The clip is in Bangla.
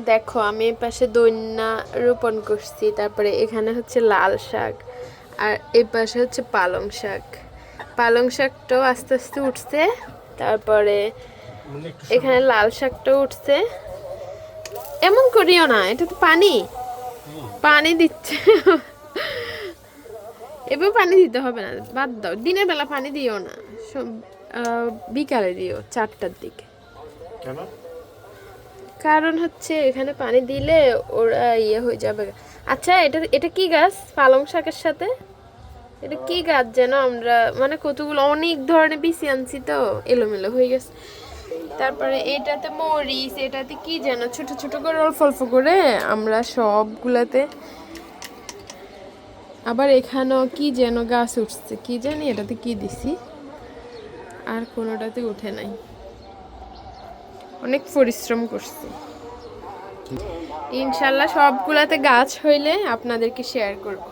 দেখো আমি এই পাশে দইন্না রোপণ করছি, তারপরে এখানে হচ্ছে লাল শাক, আর এই পাশে হচ্ছে পালং শাক। পালং শাকটাও আস্তে আস্তে উঠছে, তারপরে এখানে লাল শাকটাও উঠছে। এমন করিও না, এটা তো পানি, পানি দিচ্ছে। এবার পানি দিতে হবে না, বাদ দাও, দিনের বেলা পানি দিও না, বিকালে দিও 4টার দিকে। কেন? কারণ হচ্ছে এখানে পানি দিলে ওরা ইয়ে হয়ে যাবে। আচ্ছা, এটা এটা কি গাছ পালং শাকের সাথে? এটা কি গাছ যেন, আমরা মানে কতগুলো অনেক ধরনের বিচি আনছি তো এলোমেলো হয়ে গেছে। তারপরে এটাতে মরিচ, এটাতে কি যেন ছোট ছোট করে অল্প অল্প করে আমরা সবগুলাতে। আবার এখানেও কি যেন গাছ উঠছে, কি জানি এটাতে কি দিছি, আর কোনোটাতে উঠে নাই। অনেক পরিশ্রম করছি। ইনশাল্লাহ সবগুলাতে গাছ হইলে আপনাদেরকে শেয়ার করব।